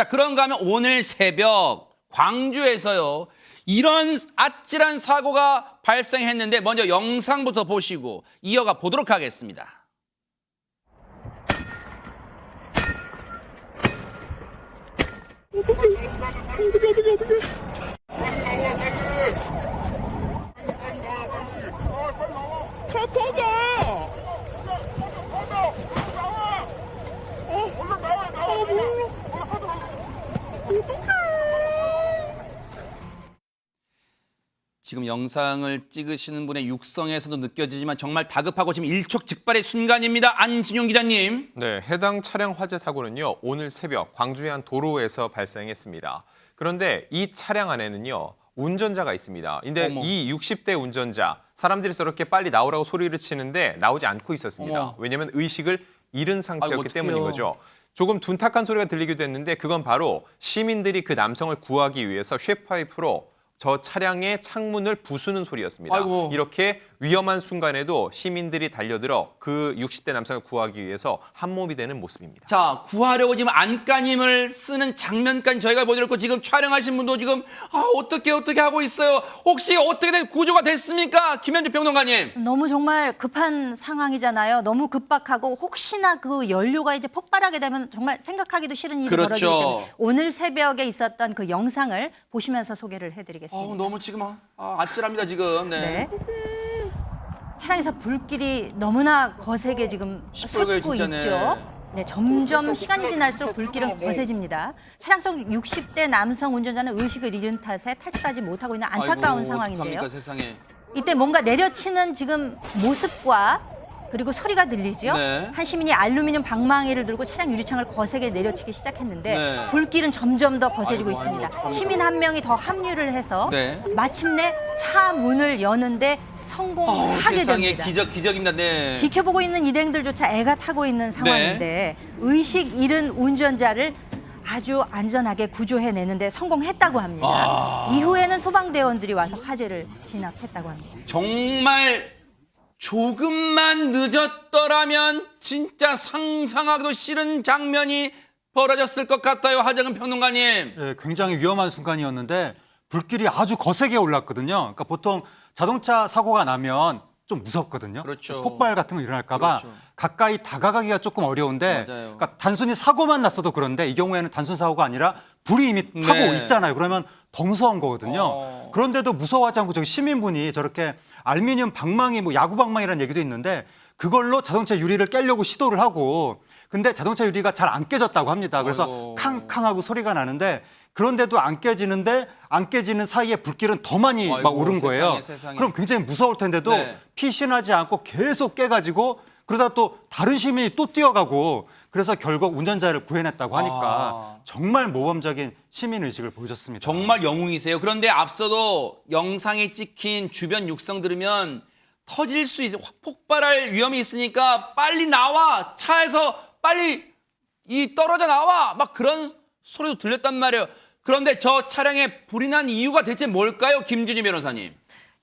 자, 그런가 하면 오늘 새벽 광주에서요. 이런 아찔한 사고가 발생했는데 먼저 영상부터 보시고 이어가 보도록 하겠습니다. 차 터져! 얼른 나와! 지금 영상을 찍으시는 분의 육성에서도 느껴지지만 정말 다급하고 지금 일촉즉발의 순간입니다. 안진용 기자님. 네, 해당 차량 화재 사고는요, 오늘 새벽 광주의 한 도로에서 발생했습니다. 그런데 이 차량 안에는요, 운전자가 있습니다. 근데 어머. 이 60대 운전자, 사람들이 저렇게 빨리 나오라고 소리를 치는데 나오지 않고 있었습니다. 어머. 왜냐하면 의식을 잃은 상태였기 아이고, 어떡해요. 때문인 거죠. 조금 둔탁한 소리가 들리기도 했는데 그건 바로 시민들이 그 남성을 구하기 위해서 쇠파이프로 저 차량의 창문을 부수는 소리였습니다. 아이고. 이렇게 위험한 순간에도 시민들이 달려들어 그 60대 남성을 구하기 위해서 한몸이 되는 모습입니다. 자, 구하려고 지금 안간힘을 쓰는 장면까지 저희가 보여드렸고 지금 촬영하신 분도 지금 어떻게 하고 있어요. 혹시 어떻게 된 구조가 됐습니까? 김현주 평론가님. 너무 정말 급한 상황이잖아요. 너무 급박하고 혹시나 그 연료가 이제 폭발하게 되면 정말 생각하기도 싫은 일이 그렇죠. 벌어지기 때문에 오늘 새벽에 있었던 그 영상을 보시면서 소개를 해드리겠습니다. 너무 지금 아찔합니다 지금. 네. 네. 차량에서 불길이 너무나 거세게 지금 시뻘겋게 솟고 진짜네. 있죠. 네, 점점 시간이 지날수록 불길은 거세집니다. 차량 속 60대 남성 운전자는 의식을 잃은 탓에 탈출하지 못하고 있는 안타까운 아이고, 상황인데요. 어떡합니까, 세상에. 이때 뭔가 내려치는 지금 모습과 그리고 소리가 들리죠. 네. 한 시민이 알루미늄 방망이를 들고 차량 유리창을 거세게 내려치기 시작했는데 네. 불길은 점점 더 거세지고 아이고, 있습니다. 어떡합니까? 시민 한 명이 더 합류를 해서 네. 마침내 차 문을 여는데 성공하게 세상에 됩니다. 기적입니다. 네. 지켜보고 있는 일행들조차 애가 타고 있는 상황인데 의식 잃은 운전자를 아주 안전하게 구조해내는데 성공했다고 합니다. 이후에는 소방대원들이 와서 화재를 진압했다고 합니다. 정말 조금만 늦었더라면 진짜 상상하기도 싫은 장면이 벌어졌을 것 같아요. 하정은 평론가님. 예, 굉장히 위험한 순간이었는데 불길이 아주 거세게 올랐거든요. 그러니까 보통 자동차 사고가 나면 좀 무섭거든요. 그렇죠. 폭발 같은 거 일어날까 봐 그렇죠. 가까이 다가가기가 조금 어려운데 맞아요. 그러니까 단순히 사고만 났어도 그런데 이 경우에는 단순 사고가 아니라 불이 이미 타고 네. 있잖아요. 그러면 더 무서운 거거든요. 그런데도 무서워하지 않고 저기 시민분이 저렇게 알루미늄 방망이 뭐 야구 방망이라는 얘기도 있는데 그걸로 자동차 유리를 깨려고 시도를 하고 근데 자동차 유리가 잘 안 깨졌다고 합니다. 그래서 아이고. 캉캉하고 소리가 나는데 그런데도 안 깨지는데 안 깨지는 사이에 불길은 더 많이 아이고, 막 오른 거예요. 세상에. 그럼 굉장히 무서울 텐데도 네. 피신하지 않고 계속 깨가지고 그러다 또 다른 시민이 또 뛰어가고 그래서 결국 운전자를 구해냈다고 하니까 정말 모범적인 시민의식을 보여줬습니다. 정말 영웅이세요. 그런데 앞서도 영상에 찍힌 주변 육성 들으면 터질 수 있어, 폭발할 위험이 있으니까 빨리 나와, 차에서 빨리 떨어져 나와, 막 그런 소리도 들렸단 말이에요. 그런데 저 차량에 불이 난 이유가 대체 뭘까요, 김준희 변호사님?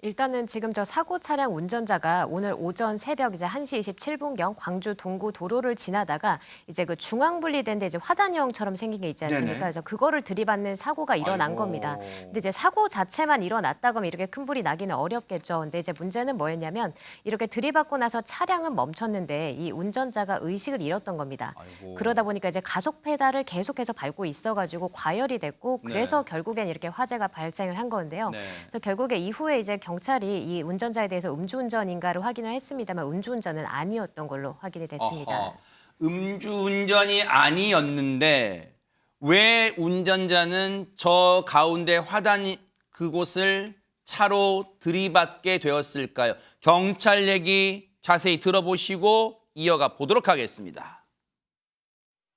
일단은 지금 저 사고 차량 운전자가 오늘 오전 새벽 이제 1시 27분경 광주 동구 도로를 지나다가 이제 그 중앙 분리된 데 이제 화단형처럼 생긴 게 있지 않습니까? 네네. 그래서 그거를 들이받는 사고가 일어난 아이고. 겁니다. 근데 이제 사고 자체만 일어났다고 하면 이렇게 큰 불이 나기는 어렵겠죠. 근데 이제 문제는 뭐였냐면 이렇게 들이받고 나서 차량은 멈췄는데 이 운전자가 의식을 잃었던 겁니다. 아이고. 그러다 보니까 이제 가속 페달을 계속해서 밟고 있어가지고 과열이 됐고 그래서 네. 결국엔 이렇게 화재가 발생을 한 건데요. 네. 그래서 결국에 이후에 이제 경찰이 이 운전자에 대해서 음주운전인가를 확인을 했습니다만 음주운전은 아니었던 걸로 확인이 됐습니다. 어허, 음주운전이 아니었는데 왜 운전자는 저 가운데 화단 그곳을 차로 들이받게 되었을까요? 경찰 얘기 자세히 들어보시고 이어가 보도록 하겠습니다.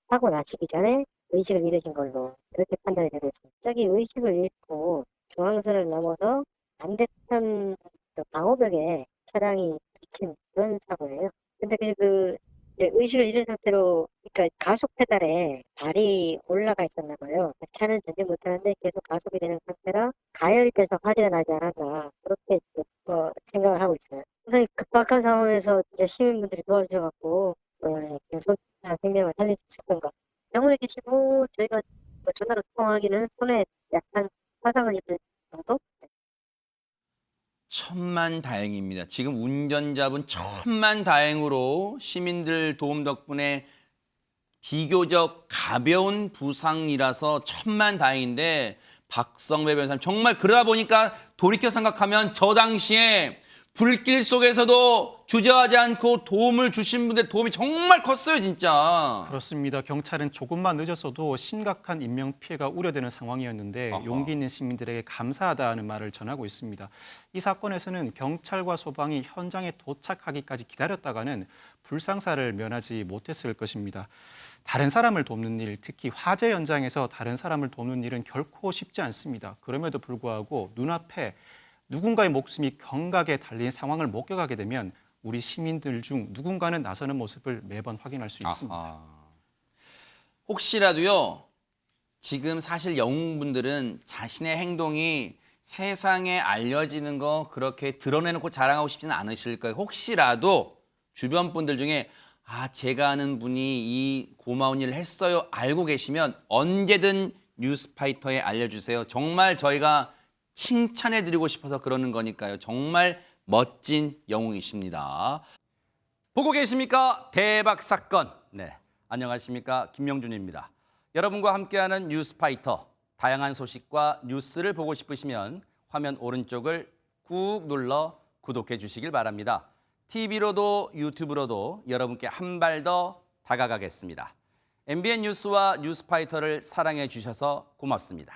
사고 나시기 전에 의식을 잃으신 걸로 그렇게 판단이 되고 있습니다. 저기 의식을 잃고 중앙선을 넘어서 반대편 그 방호벽에 차량이 부딪힌 그런 사고예요. 근데 이제 의식을 잃은 상태로 그러니까 가속 페달에 발이 올라가 있었나 봐요. 차는 전진 못하는데 계속 가속이 되는 상태라 가열이 돼서 화재가 나지 않았나 그렇게 생각을 하고 있어요. 상당히 급박한 상황에서 이제 시민분들이 도와주셔갖고 소중한 생명을 살릴 수 있었던 것. 병원에 계시고 저희가 전화로 통화하기는 손에 약간 화상을 입을 정도? 천만다행입니다. 지금 운전자분 천만다행으로 시민들 도움 덕분에 비교적 가벼운 부상이라서 천만다행인데 박성배 변호사님 정말 그러다 보니까 돌이켜 생각하면 저 당시에 불길 속에서도 주저하지 않고 도움을 주신 분들 도움이 정말 컸어요, 진짜. 그렇습니다. 경찰은 조금만 늦었어도 심각한 인명피해가 우려되는 상황이었는데 아하. 용기 있는 시민들에게 감사하다는 말을 전하고 있습니다. 이 사건에서는 경찰과 소방이 현장에 도착하기까지 기다렸다가는 불상사를 면하지 못했을 것입니다. 다른 사람을 돕는 일, 특히 화재 현장에서 다른 사람을 돕는 일은 결코 쉽지 않습니다. 그럼에도 불구하고 눈앞에 누군가의 목숨이 경각에 달린 상황을 목격하게 되면 우리 시민들 중 누군가는 나서는 모습을 매번 확인할 수 있습니다. 아하. 혹시라도요, 지금 사실 영웅분들은 자신의 행동이 세상에 알려지는 거 그렇게 드러내놓고 자랑하고 싶지는 않으실 거예요. 혹시라도 주변 분들 중에 제가 아는 분이 이 고마운 일을 했어요 알고 계시면 언제든 뉴스파이터에 알려주세요. 정말 저희가 칭찬해드리고 싶어서 그러는 거니까요. 정말 멋진 영웅이십니다. 보고 계십니까? 대박 사건. 네, 안녕하십니까? 김명준입니다. 여러분과 함께하는 뉴스파이터. 다양한 소식과 뉴스를 보고 싶으시면 화면 오른쪽을 꾹 눌러 구독해 주시길 바랍니다. TV로도 유튜브로도 여러분께 한 발 더 다가가겠습니다. MBN 뉴스와 뉴스파이터를 사랑해 주셔서 고맙습니다.